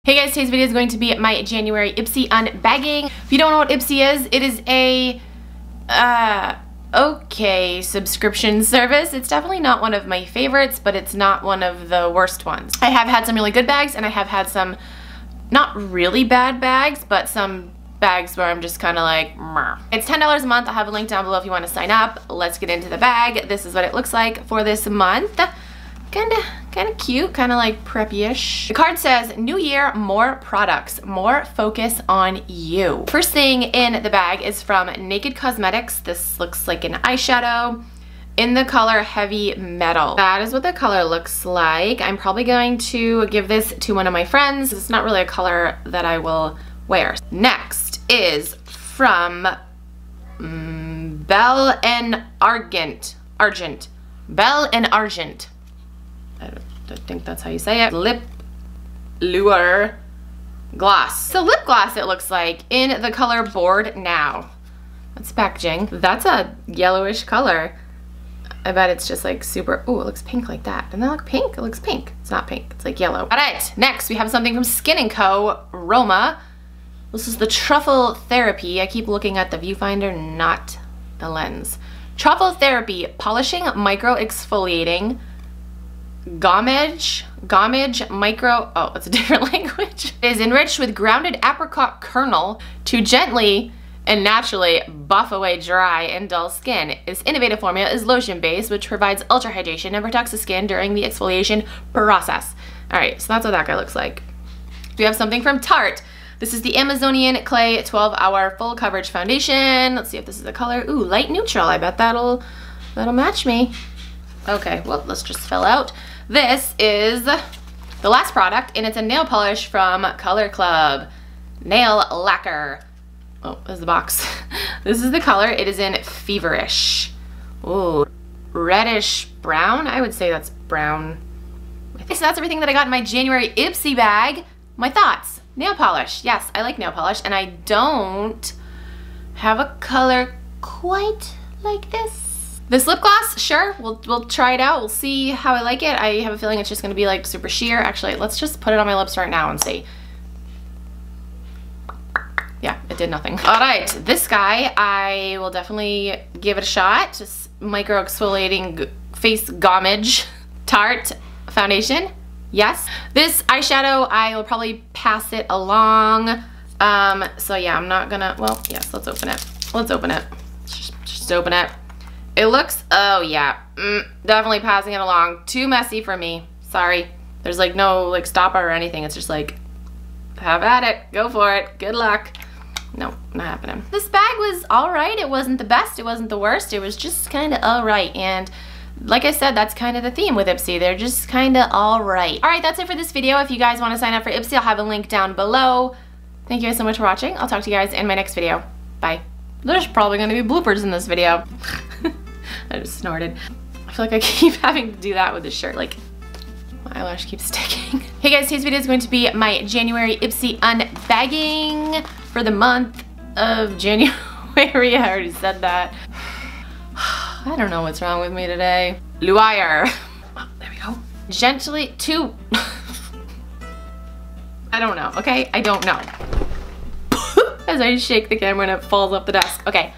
Hey guys, today's video is going to be my January Ipsy unbagging. If you don't know what Ipsy is, it is a okay subscription service. It's definitely not one of my favorites, but it's not one of the worst ones. I have had some really good bags and I have had some not really bad bags, but some bags where I'm just kind of like, meh. It's $10 a month. I'll have a link down below if you want to sign up. Let's get into the bag. This is what it looks like for this month. Kinda cute, kinda like preppy-ish. The card says, new year, more products, more focus on you. First thing in the bag is from Naked Cosmetics. This looks like an eyeshadow in the color Heavy Metal. That is what the color looks like. I'm probably going to give this to one of my friends. It's not really a color that I will wear. Next is from Belle and Argent. Belle and Argent. I think that's how you say it. Lip Lure Gloss. So lip gloss it looks like in the color Bored Now. That's packaging. That's a yellowish color. I bet it's just like super, ooh, it looks pink like that. Doesn't that look pink? It looks pink. It's not pink, it's like yellow. All right, next we have something from Skin & Co. Roma. This is the Truffle Therapy. I keep looking at the viewfinder, not the lens. Truffle Therapy, polishing, micro exfoliating, Gommage micro, oh, it's a different language. It is enriched with grounded apricot kernel to gently and naturally buff away dry and dull skin. This innovative formula is lotion-based, which provides ultra hydration and protects the skin during the exfoliation process. All right, so that's what that guy looks like. We have something from Tarte. This is the Amazonian Clay 12-Hour Full Coverage Foundation. Let's see if this is the color. Ooh, light neutral. I bet that'll match me. Okay, well, let's just fill out. This is the last product, and it's a nail polish from Color Club. Nail Lacquer. Oh, there's the box. This is the color. It is in Feverish. Ooh, reddish brown. I would say that's brown. So that's everything that I got in my January Ipsy bag. My thoughts. Nail polish. Yes, I like nail polish, and I don't have a color quite like this. This lip gloss, sure, we'll try it out. We'll see how I like it. I have a feeling it's just gonna be like super sheer. Actually, let's just put it on my lips right now and see. Yeah, it did nothing. All right, this guy, I will definitely give it a shot. Just micro exfoliating face gommage Tarte foundation. Yes. This eyeshadow, I will probably pass it along. So yeah, I'm not gonna, well, yes, let's open it. Let's open it. Just open it. It looks, oh yeah, definitely passing it along. Too messy for me, sorry. There's like no like stopper or anything. It's just like, have at it, go for it, good luck. No, not happening. This bag was all right. It wasn't the best, it wasn't the worst. It was just kind of all right. And like I said, that's kind of the theme with Ipsy. They're just kind of all right. All right, that's it for this video. If you guys want to sign up for Ipsy, I'll have a link down below. Thank you guys so much for watching. I'll talk to you guys in my next video. Bye. There's probably gonna be bloopers in this video. I just snorted. I feel like I keep having to do that with this shirt. Like, my eyelash keeps sticking. Hey guys, today's video is going to be my January Ipsy unbagging for the month of January. I already said that. I don't know what's wrong with me today. Luire. Oh, there we go. Gently to... I don't know, okay? I don't know. As I shake the camera and it falls off the desk. Okay.